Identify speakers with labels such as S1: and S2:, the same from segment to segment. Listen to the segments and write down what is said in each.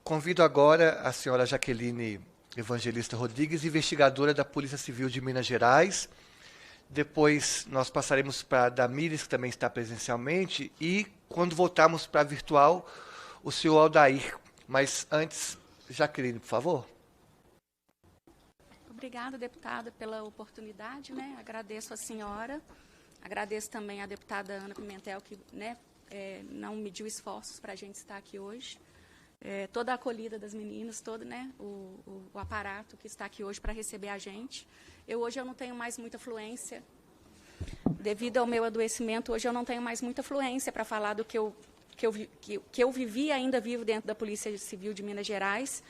S1: Convido agora a senhora Jaqueline Evangelista Rodrigues, investigadora da Polícia Civil de Minas Gerais. Depois nós passaremos para a Damires, que também está presencialmente, e quando voltarmos para a virtual, o senhor Aldair. Mas antes, Jaqueline, por favor.
S2: Obrigada, deputada, pela oportunidade, né? Agradeço a senhora, agradeço também à deputada Ana Pimentel, que não mediu esforços para a gente estar aqui hoje. Toda a acolhida das meninas, todo, né, o aparato que está aqui hoje para receber a gente. Hoje eu não tenho mais muita fluência, devido ao meu adoecimento, hoje eu não tenho mais muita fluência para falar do que eu vivi e ainda vivo dentro da Polícia Civil de Minas Gerais.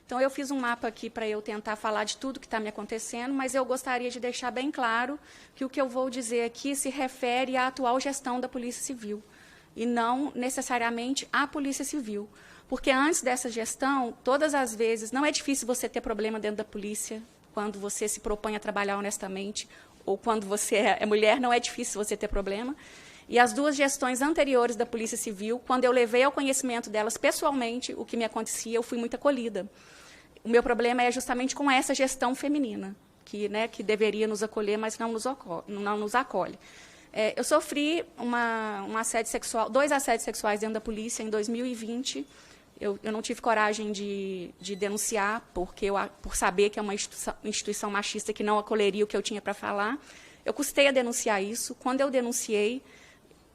S2: Então, eu fiz um mapa aqui para eu tentar falar de tudo que está me acontecendo, mas eu gostaria de deixar bem claro que o que eu vou dizer aqui se refere à atual gestão da Polícia Civil, e não necessariamente à Polícia Civil. Porque antes dessa gestão, todas as vezes, não é difícil você ter problema dentro da polícia, quando você se propõe a trabalhar honestamente, ou quando você é mulher, não é difícil você ter problema. E as duas gestões anteriores da Polícia Civil, quando eu levei ao conhecimento delas pessoalmente o que me acontecia, eu fui muito acolhida. O meu problema é justamente com essa gestão feminina, que deveria nos acolher, mas não nos acolhe. Eu sofri um assédio sexual, 2 assédios sexuais dentro da polícia em 2020. Eu não tive coragem de denunciar, por saber que é uma instituição machista que não acolheria o que eu tinha para falar. Eu custei a denunciar isso. Quando eu denunciei,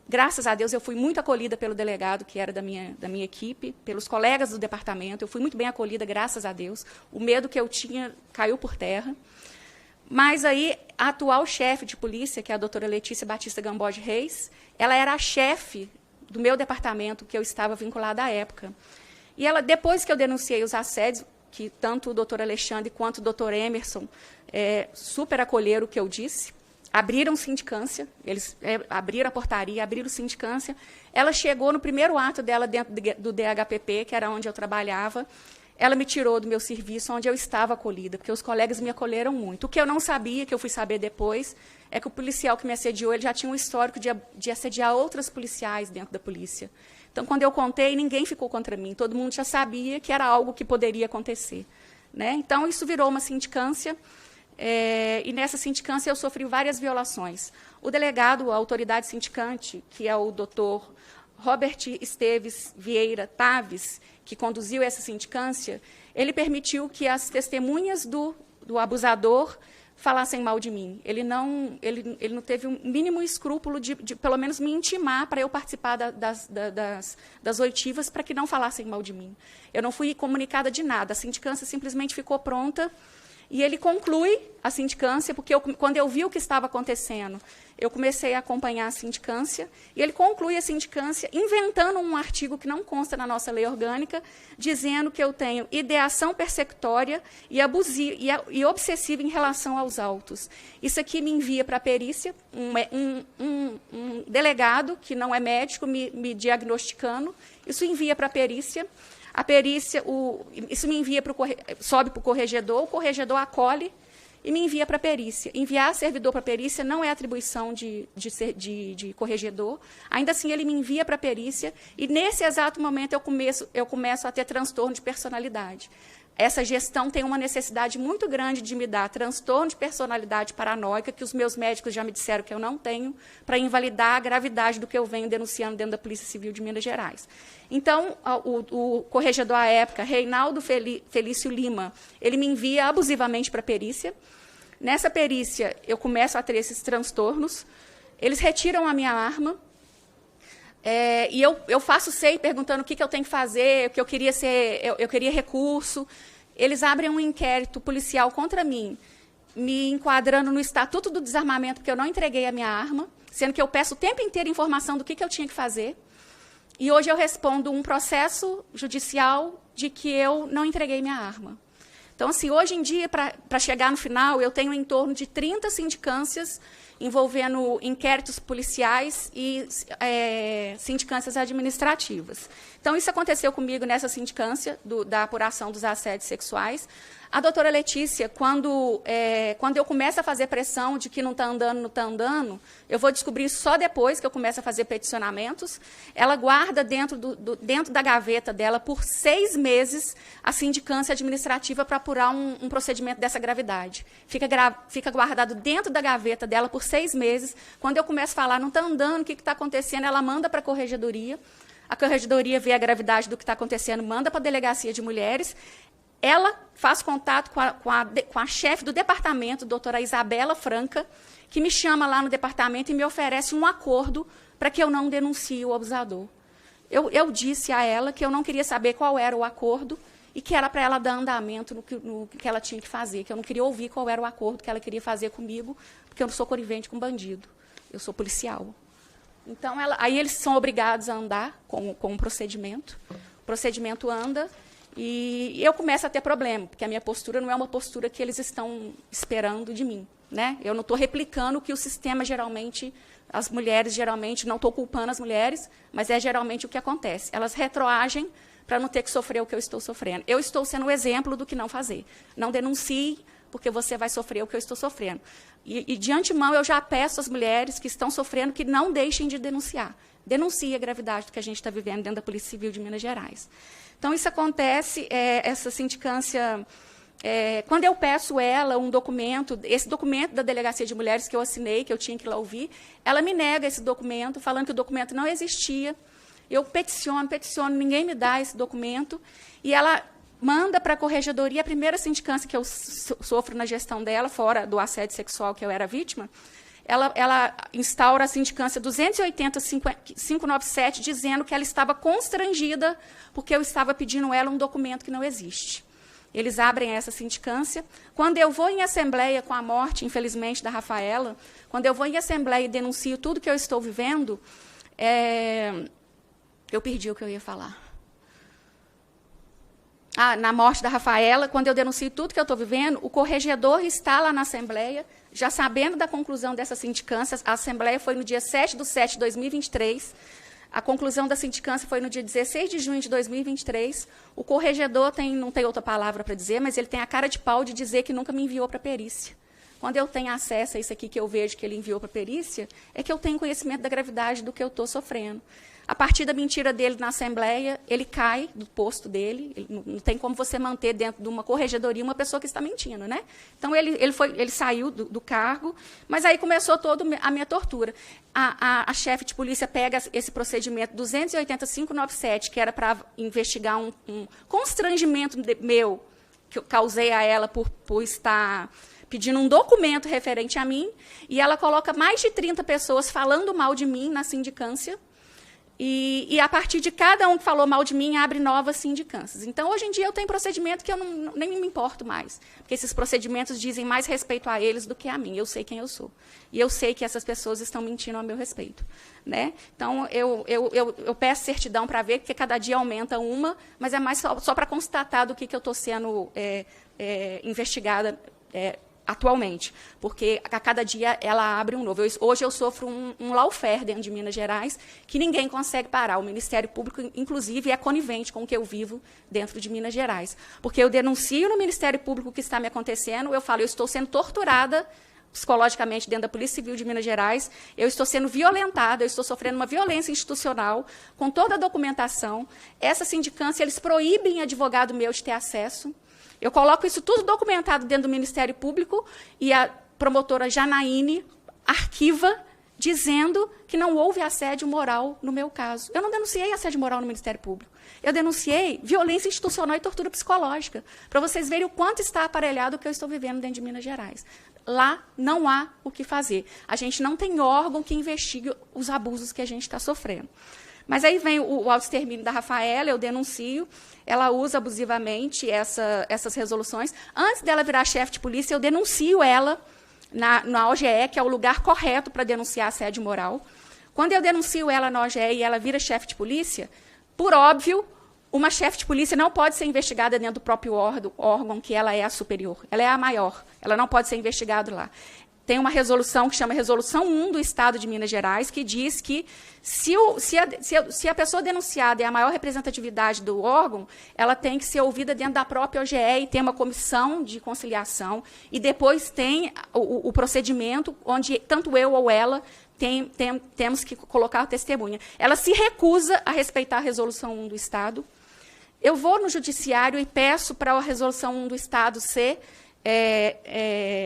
S2: graças a Deus, eu fui muito acolhida pelo delegado, que era da minha equipe, pelos colegas do departamento. Eu fui muito bem acolhida, graças a Deus. O medo que eu tinha caiu por terra. Mas aí, a atual chefe de polícia, que é a doutora Letícia Batista Gamboge Reis, ela era a chefe do meu departamento, que eu estava vinculada à época. E ela, depois que eu denunciei os assédios, que tanto o doutor Alexandre quanto o doutor Emerson super acolheram o que eu disse, abriram sindicância, eles abriram a portaria, abriram sindicância. Ela chegou no primeiro ato dela dentro do DHPP, que era onde eu trabalhava. Ela me tirou do meu serviço, onde eu estava acolhida, porque os colegas me acolheram muito. O que eu não sabia, que eu fui saber depois, é que o policial que me assediou, ele já tinha um histórico de assediar outras policiais dentro da polícia. Então, quando eu contei, ninguém ficou contra mim. Todo mundo já sabia que era algo que poderia acontecer, né? Então, isso virou uma sindicância, e nessa sindicância eu sofri várias violações. O delegado, a autoridade sindicante, que é o doutor Robert Esteves Vieira Taves, que conduziu essa sindicância, ele permitiu que as testemunhas do abusador falassem mal de mim. Ele não teve um mínimo escrúpulo de pelo menos, me intimar para eu participar das oitivas para que não falassem mal de mim. Eu não fui comunicada de nada, a sindicância simplesmente ficou pronta, e ele conclui a sindicância, porque quando eu vi o que estava acontecendo, eu comecei a acompanhar a sindicância, e ele conclui a sindicância inventando um artigo que não consta na nossa lei orgânica, dizendo que eu tenho ideação persecutória e abusiva e obsessiva em relação aos autos. Isso aqui me envia para a perícia, um delegado, que não é médico, me diagnosticando, isso envia para a perícia. A perícia, isso me envia sobe para o corregedor acolhe e me envia para a perícia. Enviar servidor para a perícia não é atribuição de corregedor. Ainda assim, ele me envia para a perícia, e nesse exato momento eu começo a ter transtorno de personalidade. Essa gestão tem uma necessidade muito grande de me dar transtorno de personalidade paranoica, que os meus médicos já me disseram que eu não tenho, para invalidar a gravidade do que eu venho denunciando dentro da Polícia Civil de Minas Gerais. Então, o corregedor à época, Reinaldo Felício Lima, ele me envia abusivamente para a perícia. Nessa perícia, eu começo a ter esses transtornos. Eles retiram a minha arma. E eu faço SEI perguntando o que eu tenho que fazer, que eu queria recurso. Eles abrem um inquérito policial contra mim, me enquadrando no Estatuto do Desarmamento, porque eu não entreguei a minha arma, sendo que eu peço o tempo inteiro informação do que eu tinha que fazer. E hoje eu respondo um processo judicial de que eu não entreguei minha arma. Então, assim, hoje em dia, para chegar no final, eu tenho em torno de 30 sindicâncias envolvendo inquéritos policiais e sindicâncias administrativas. Então, isso aconteceu comigo nessa sindicância da apuração dos assédios sexuais. A doutora Letícia, quando eu começo a fazer pressão de que não está andando, eu vou descobrir só depois que eu começo a fazer peticionamentos. Ela guarda dentro da gaveta dela, por 6 meses, a sindicância administrativa para apurar um procedimento dessa gravidade. Fica guardado dentro da gaveta dela por 6 meses. Quando eu começo a falar, não está andando, o que está acontecendo, ela manda para a corregedoria. A corregedoria vê a gravidade do que está acontecendo, manda para a delegacia de mulheres. Ela faz contato com a chefe do departamento, doutora Isabela Franca, que me chama lá no departamento e me oferece um acordo para que eu não denuncie o abusador. Eu disse a ela que eu não queria saber qual era o acordo e que era para ela dar andamento no que ela tinha que fazer, que eu não queria ouvir qual era o acordo que ela queria fazer comigo, porque eu não sou conivente com bandido, eu sou policial. Então, aí eles são obrigados a andar com o procedimento anda. E eu começo a ter problema, porque a minha postura não é uma postura que eles estão esperando de mim, né? Eu não estou replicando o que o sistema geralmente, as mulheres geralmente, não estou culpando as mulheres, mas é geralmente o que acontece. Elas retroagem para não ter que sofrer o que eu estou sofrendo. Eu estou sendo o exemplo do que não fazer. Não denuncie, porque você vai sofrer o que eu estou sofrendo. E de antemão, eu já peço às mulheres que estão sofrendo que não deixem de denunciar. Denuncie a gravidade do que a gente está vivendo dentro da Polícia Civil de Minas Gerais. Então, isso acontece, essa sindicância, quando eu peço ela um documento, esse documento da Delegacia de Mulheres que eu assinei, que eu tinha que ir lá ouvir, ela me nega esse documento, falando que o documento não existia. Eu peticiono, ninguém me dá esse documento, e ela manda para a corregedoria, a primeira sindicância que eu sofro na gestão dela, fora do assédio sexual que eu era vítima, ela instaura a sindicância 280.597, dizendo que ela estava constrangida porque eu estava pedindo ela um documento que não existe. Eles abrem essa sindicância. Quando eu vou em assembleia com a morte, infelizmente, da Rafaela, quando eu vou em assembleia e denuncio tudo que eu estou vivendo, eu perdi o que eu ia falar. Na morte da Rafaela, quando eu denuncio tudo que eu estou vivendo, o corregedor está lá na Assembleia, já sabendo da conclusão dessa sindicância. A Assembleia foi no dia 7/7/2023, a conclusão da sindicância foi no dia 16 de junho de 2023. O corregedor não tem outra palavra para dizer, mas ele tem a cara de pau de dizer que nunca me enviou para a perícia. Quando eu tenho acesso a isso aqui que eu vejo que ele enviou para a perícia, é que eu tenho conhecimento da gravidade do que eu estou sofrendo. A partir da mentira dele na Assembleia, ele cai do posto dele. Não tem como você manter dentro de uma corregedoria uma pessoa que está mentindo, né? Então, ele saiu do cargo, mas aí começou toda a minha tortura. A chefe de polícia pega esse procedimento 280.597, que era para investigar um constrangimento meu, que eu causei a ela por estar pedindo um documento referente a mim, e ela coloca mais de 30 pessoas falando mal de mim na sindicância, e a partir de cada um que falou mal de mim, abre novas sindicâncias. Então, hoje em dia, eu tenho procedimento que eu nem me importo mais, porque esses procedimentos dizem mais respeito a eles do que a mim. Eu sei quem eu sou. E eu sei que essas pessoas estão mentindo a meu respeito. Né? Então, eu peço certidão para ver, porque cada dia aumenta uma, mas é mais só para constatar do que eu estou sendo investigada atualmente, porque a cada dia ela abre um novo. Hoje eu sofro um lawfare dentro de Minas Gerais que ninguém consegue parar. O Ministério Público, inclusive, é conivente com o que eu vivo dentro de Minas Gerais. Porque eu denuncio no Ministério Público o que está me acontecendo, eu falo, eu estou sendo torturada psicologicamente dentro da Polícia Civil de Minas Gerais, eu estou sendo violentada, eu estou sofrendo uma violência institucional, com toda a documentação. Essa sindicância, eles proíbem advogado meu de ter acesso. Eu coloco isso tudo documentado dentro do Ministério Público e a promotora Janaíne arquiva dizendo que não houve assédio moral no meu caso. Eu não denunciei assédio moral no Ministério Público. Eu denunciei violência institucional e tortura psicológica, para vocês verem o quanto está aparelhado o que eu estou vivendo dentro de Minas Gerais. Lá não há o que fazer. A gente não tem órgão que investigue os abusos que a gente está sofrendo. Mas aí vem o autoextermínio da Rafaela, eu denuncio, ela usa abusivamente essas resoluções. Antes dela virar chefe de polícia, eu denuncio ela na OGE, que é o lugar correto para denunciar assédio moral. Quando eu denuncio ela na OGE e ela vira chefe de polícia, por óbvio, uma chefe de polícia não pode ser investigada dentro do próprio órgão que ela é a superior. Ela é a maior, ela não pode ser investigada lá. tem uma resolução que chama Resolução 1 do Estado de Minas Gerais, que diz que se a pessoa denunciada é a maior representatividade do órgão, ela tem que ser ouvida dentro da própria OGE e tem uma comissão de conciliação, e depois tem o procedimento onde tanto eu ou ela temos que colocar a testemunha. Ela se recusa a respeitar a Resolução 1 do Estado. Eu vou no judiciário e peço para a Resolução 1 do Estado ser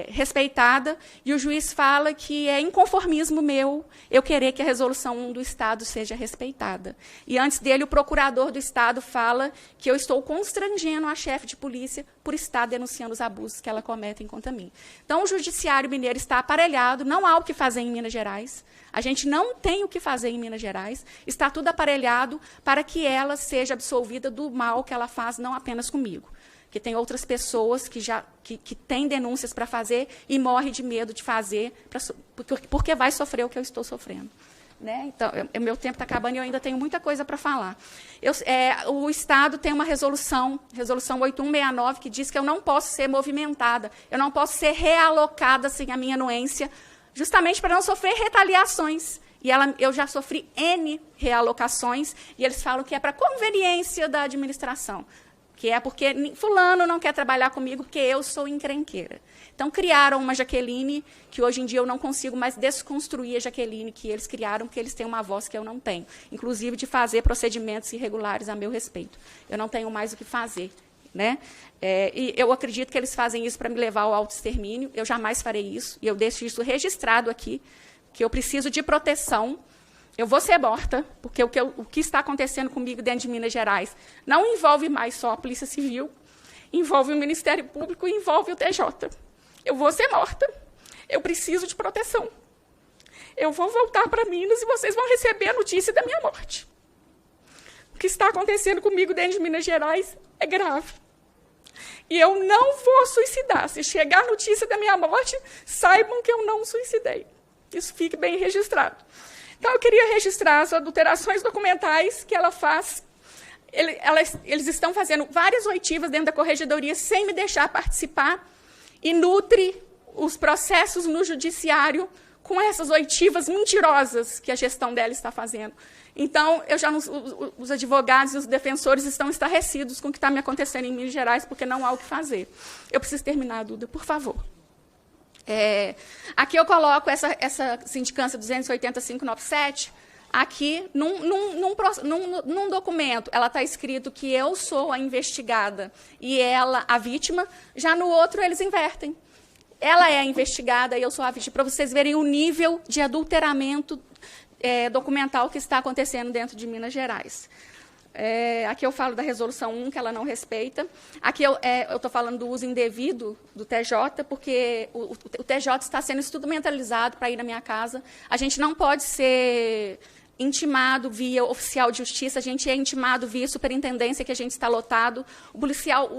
S2: respeitada, e o juiz fala que é inconformismo meu eu querer que a Resolução 1 do Estado seja respeitada. E antes dele, o procurador do Estado fala que eu estou constrangendo a chefe de polícia por estar denunciando os abusos que ela comete contra mim. Então, o judiciário mineiro está aparelhado, não há o que fazer em Minas Gerais, a gente não tem o que fazer em Minas Gerais, está tudo aparelhado para que ela seja absolvida do mal que ela faz, não apenas comigo, que tem outras pessoas que têm denúncias para fazer e morrem de medo de fazer, porque vai sofrer o que eu estou sofrendo. Né? Então, meu tempo está acabando e eu ainda tenho muita coisa para falar. O Estado tem uma resolução 8169, que diz que eu não posso ser movimentada, eu não posso ser realocada sem a minha anuência, justamente para não sofrer retaliações. E eu já sofri N realocações, e eles falam que é para conveniência da administração, que é porque fulano não quer trabalhar comigo porque eu sou encrenqueira. Então, criaram uma Jaqueline, que hoje em dia eu não consigo mais desconstruir a Jaqueline que eles criaram, porque eles têm uma voz que eu não tenho, inclusive de fazer procedimentos irregulares a meu respeito. Eu não tenho mais o que fazer. Né? E eu acredito que eles fazem isso para me levar ao autoextermínio, eu jamais farei isso, e eu deixo isso registrado aqui, que eu preciso de proteção. Eu vou ser morta, porque o que está acontecendo comigo dentro de Minas Gerais não envolve mais só a Polícia Civil, envolve o Ministério Público e envolve o TJ. Eu vou ser morta. Eu preciso de proteção. Eu vou voltar para Minas e vocês vão receber a notícia da minha morte. O que está acontecendo comigo dentro de Minas Gerais é grave. E eu não vou suicidar. Se chegar a notícia da minha morte, saibam que eu não suicidei. Isso fique bem registrado. Então, eu queria registrar as adulterações documentais que ela faz. Eles estão fazendo várias oitivas dentro da corregedoria sem me deixar participar e nutre os processos no judiciário com essas oitivas mentirosas que a gestão dela está fazendo. Então, os advogados e os defensores estão estarrecidos com o que está me acontecendo em Minas Gerais, porque não há o que fazer. Eu preciso terminar, Duda, por favor. Aqui eu coloco essa sindicância 280.597, aqui num documento, ela está escrito que eu sou a investigada e ela a vítima, já no outro eles invertem. Ela é a investigada e eu sou a vítima, para vocês verem o nível de adulteramento documental que está acontecendo dentro de Minas Gerais. Aqui eu falo da Resolução 1, que ela não respeita. Aqui eu estou falando do uso indevido do TJ, porque o TJ está sendo instrumentalizado para ir na minha casa. A gente não pode ser intimado via oficial de justiça, a gente é intimado via superintendência, que a gente está lotado. O policial,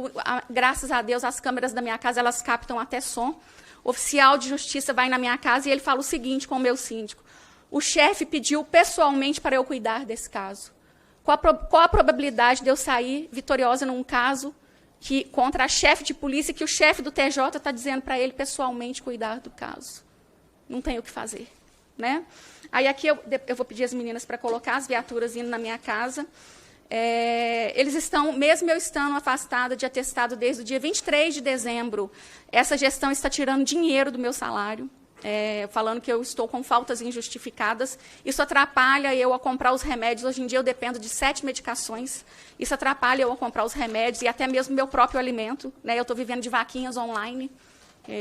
S2: graças a Deus, as câmeras da minha casa, elas captam até som. O oficial de justiça vai na minha casa e ele fala o seguinte com o meu síndico: o chefe pediu pessoalmente para eu cuidar desse caso. Qual a probabilidade de eu sair vitoriosa num caso contra a chefe de polícia, que o chefe do TJ está dizendo para ele pessoalmente cuidar do caso? Não tem o que fazer. Né? Aí aqui eu vou pedir às meninas para colocar as viaturas indo na minha casa. Eles estão, mesmo eu estando afastada de atestado desde o dia 23 de dezembro, essa gestão está tirando dinheiro do meu salário. Falando que eu estou com faltas injustificadas. Isso atrapalha eu a comprar os remédios. Hoje em dia eu dependo de 7 medicações. Isso atrapalha eu a comprar os remédios e até mesmo meu próprio alimento. Né? Eu estou vivendo de vaquinhas online.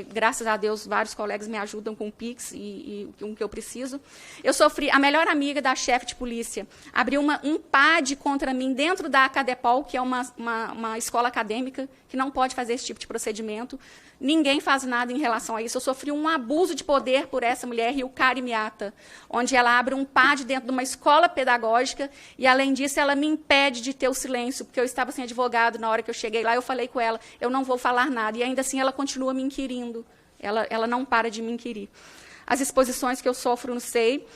S2: Graças a Deus, vários colegas me ajudam com o Pix e o que eu preciso. Eu sofri, a melhor amiga da chefe de polícia abriu um PAD contra mim dentro da Acadepol, que é uma escola acadêmica que não pode fazer esse tipo de procedimento. Ninguém faz nada em relação a isso. Eu sofri um abuso de poder por essa mulher, Ryukari Miata, onde ela abre um PAD dentro de uma escola pedagógica e, além disso, ela me impede de ter o silêncio, porque eu estava sem advogado na hora que eu cheguei lá. Eu falei com ela, eu não vou falar nada. E, ainda assim, ela continua me inquirindo. Ela não para de me inquirir. As exposições que eu sofro no SEI.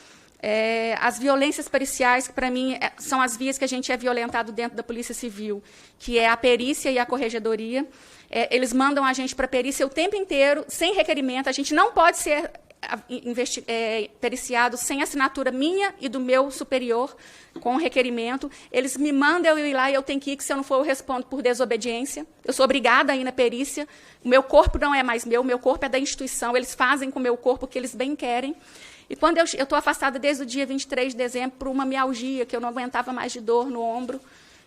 S2: as violências periciais, que para mim são as vias que a gente é violentado dentro da Polícia Civil, que é a perícia e a corregedoria. Eles mandam a gente para a perícia o tempo inteiro, sem requerimento. A gente não pode ser periciado sem assinatura minha e do meu superior, com requerimento. Eles me mandam eu ir lá e eu tenho que ir, que se eu não for eu respondo por desobediência. Eu sou obrigada a ir na perícia. O meu corpo não é mais meu, o meu corpo é da instituição. Eles fazem com o meu corpo o que eles bem querem. E quando eu estou afastada desde o dia 23 de dezembro por uma mialgia, que eu não aguentava mais de dor no ombro.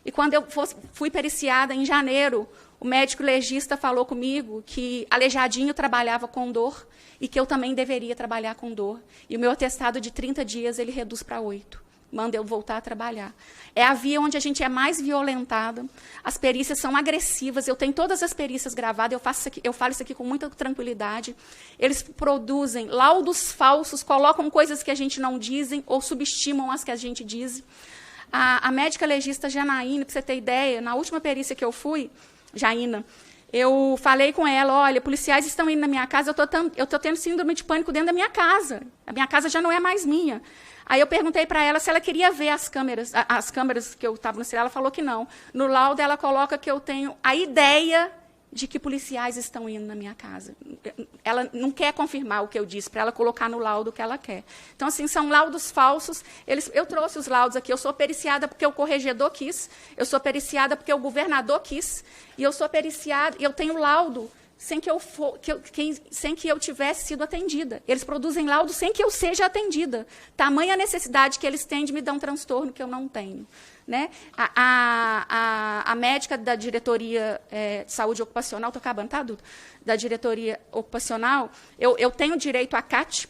S2: E quando eu fui periciada em janeiro, o médico legista falou comigo que Aleijadinho trabalhava com dor e que eu também deveria trabalhar com dor. E o meu atestado de 30 dias ele reduz para 8. Manda eu voltar a trabalhar. É a via onde a gente é mais violentada. As perícias são agressivas. Eu tenho todas as perícias gravadas. Eu falo isso aqui com muita tranquilidade. Eles produzem laudos falsos, colocam coisas que a gente não dizem ou subestimam as que a gente diz. A médica legista Janaína, para você ter ideia, na última perícia que eu fui, Jaina, eu falei com ela, olha, policiais estão indo na minha casa, eu estou tendo síndrome de pânico dentro da minha casa. A minha casa já não é mais minha. Aí eu perguntei para ela se ela queria ver as câmeras que eu estava no celular, ela falou que não. No laudo, ela coloca que eu tenho a ideia de que policiais estão indo na minha casa. Ela não quer confirmar o que eu disse, para ela colocar no laudo o que ela quer. Então, assim, são laudos falsos. Eu trouxe os laudos aqui. Eu sou periciada porque o corregedor quis, eu sou periciada porque o governador quis, e eu sou periciada, e eu tenho laudo sem que eu tivesse sido atendida. Eles produzem laudo sem que eu seja atendida. Tamanha a necessidade que eles têm de me dar um transtorno que eu não tenho. Né? A médica da diretoria de saúde ocupacional, estou acabando, tá, Duda? Da diretoria ocupacional, eu tenho direito à CAT,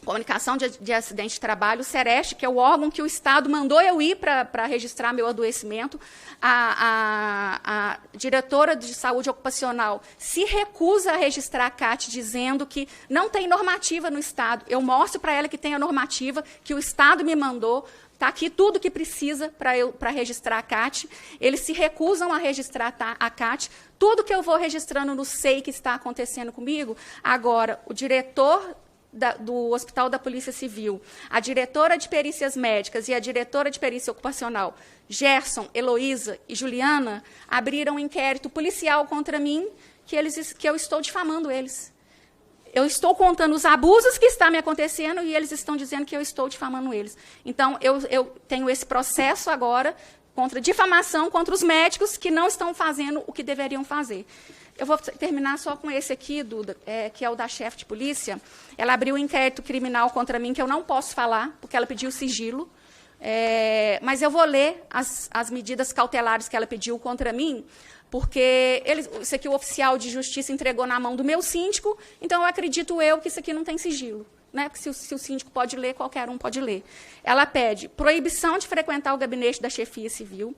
S2: Comunicação de Acidente de Trabalho, o Sereste, que é o órgão que o Estado mandou eu ir para registrar meu adoecimento. A diretora de saúde ocupacional se recusa a registrar a CAT, dizendo que não tem normativa no Estado. Eu mostro para ela que tem a normativa, que o Estado me mandou. Está aqui tudo que precisa para registrar a CAT. Eles se recusam a registrar a CAT. Tudo que eu vou registrando no SEI que está acontecendo comigo, agora, o diretor do Hospital da Polícia Civil, a diretora de perícias médicas e a diretora de perícia ocupacional, Gerson, Heloísa e Juliana, abriram um inquérito policial contra mim, que eu estou difamando eles. Eu estou contando os abusos que estão me acontecendo e eles estão dizendo que eu estou difamando eles. Então, eu tenho esse processo agora contra difamação contra os médicos que não estão fazendo o que deveriam fazer. Eu vou terminar só com esse aqui, Duda, que é o da chefe de polícia. Ela abriu um inquérito criminal contra mim, que eu não posso falar, porque ela pediu sigilo. Mas eu vou ler as medidas cautelares que ela pediu contra mim, porque isso aqui o oficial de justiça entregou na mão do meu síndico, então eu acredito que isso aqui não tem sigilo. Né? Porque se o síndico pode ler, qualquer um pode ler. Ela pede proibição de frequentar o gabinete da chefia civil,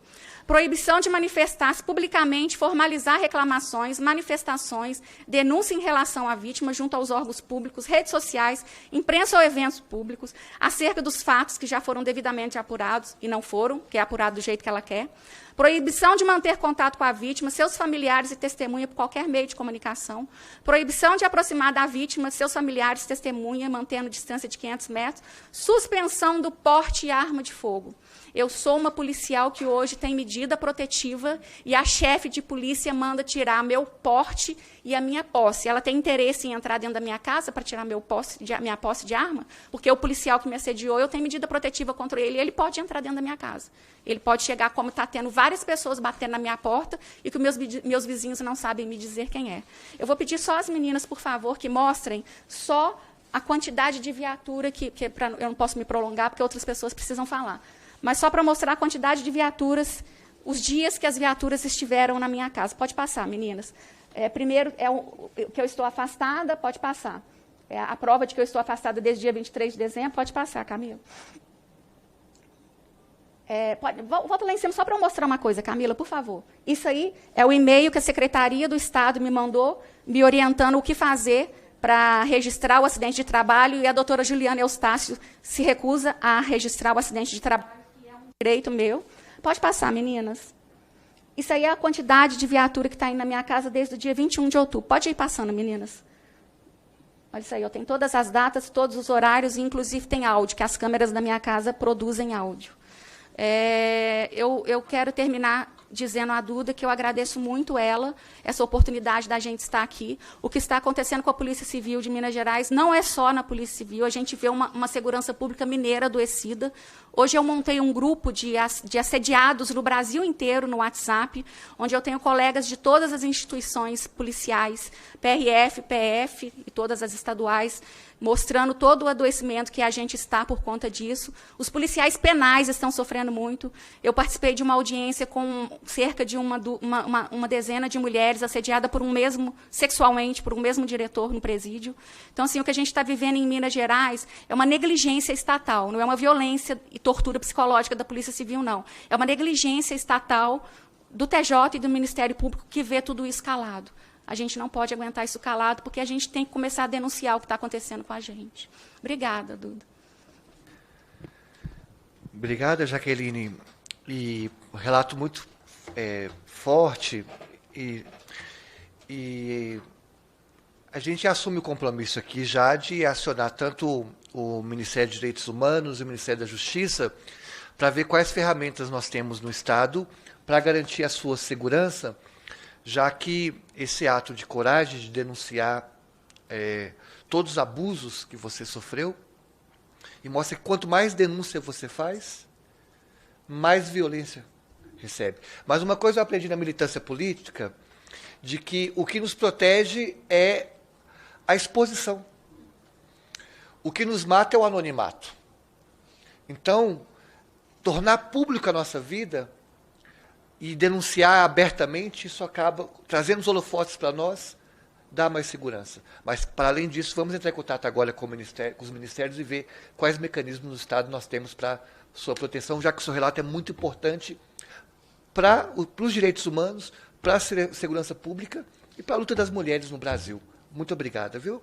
S2: proibição de manifestar-se publicamente, formalizar reclamações, manifestações, denúncia em relação à vítima junto aos órgãos públicos, redes sociais, imprensa ou eventos públicos, acerca dos fatos que já foram devidamente apurados e não foram, que é apurado do jeito que ela quer. Proibição de manter contato com a vítima, seus familiares e testemunha por qualquer meio de comunicação. Proibição de aproximar da vítima, seus familiares e testemunha, mantendo distância de 500 metros. Suspensão do porte e arma de fogo. Eu sou uma policial que hoje tem medida protetiva e a chefe de polícia manda tirar meu porte e a minha posse. Ela tem interesse em entrar dentro da minha casa para tirar minha posse de arma? Porque o policial que me assediou, eu tenho medida protetiva contra ele e ele pode entrar dentro da minha casa. Ele pode chegar, como está tendo várias pessoas batendo na minha porta e que meus vizinhos não sabem me dizer quem é. Eu vou pedir só às meninas, por favor, que mostrem só a quantidade de viatura, eu não posso me prolongar, porque outras pessoas precisam falar. Mas só para mostrar a quantidade de viaturas, os dias que as viaturas estiveram na minha casa. Pode passar, meninas. Primeiro, que eu estou afastada, pode passar. A prova de que eu estou afastada desde o dia 23 de dezembro, pode passar, Camila. Volta lá em cima só para eu mostrar uma coisa, Camila, por favor. Isso aí é o e-mail que a Secretaria do Estado me mandou, me orientando o que fazer para registrar o acidente de trabalho, e a doutora Juliana Eustácio se recusa a registrar o acidente de trabalho, que é um direito meu. Pode passar, meninas. Isso aí é a quantidade de viatura que está indo na minha casa desde o dia 21 de outubro. Pode ir passando, meninas. Olha isso aí, eu tenho todas as datas, todos os horários, e inclusive tem áudio, que as câmeras da minha casa produzem áudio. Eu quero terminar dizendo à Duda que eu agradeço muito essa oportunidade da gente estar aqui. O que está acontecendo com a Polícia Civil de Minas Gerais não é só na Polícia Civil, a gente vê uma segurança pública mineira adoecida. Hoje eu montei um grupo de assediados no Brasil inteiro, no WhatsApp, onde eu tenho colegas de todas as instituições policiais, PRF, PF e todas as estaduais, mostrando todo o adoecimento que a gente está por conta disso. Os policiais penais estão sofrendo muito. Eu participei de uma audiência com cerca de uma dezena de mulheres assediadas sexualmente por um mesmo diretor no presídio. Então, assim, o que a gente está vivendo em Minas Gerais é uma negligência estatal, não é uma violência e tortura psicológica da Polícia Civil, não. É uma negligência estatal do TJ e do Ministério Público que vê tudo isso calado. A gente não pode aguentar isso calado, porque a gente tem que começar a denunciar o que está acontecendo com a gente. Obrigada, Duda.
S1: Obrigada, Jaqueline. E um relato muito forte. E a gente assume o compromisso aqui já de acionar tanto o Ministério dos Direitos Humanos e o Ministério da Justiça para ver quais ferramentas nós temos no Estado para garantir a sua segurança, já que esse ato de coragem de denunciar todos os abusos que você sofreu, e mostra que quanto mais denúncia você faz, mais violência recebe. Mas uma coisa eu aprendi na militância política, de que o que nos protege é a exposição. O que nos mata é o anonimato. Então, tornar pública a nossa vida e denunciar abertamente, isso acaba trazendo os holofotes para nós, dá mais segurança. Mas, para além disso, vamos entrar em contato agora com os ministérios e ver quais mecanismos no Estado nós temos para sua proteção, já que o seu relato é muito importante para os direitos humanos, para a segurança pública e para a luta das mulheres no Brasil. Muito obrigada, viu?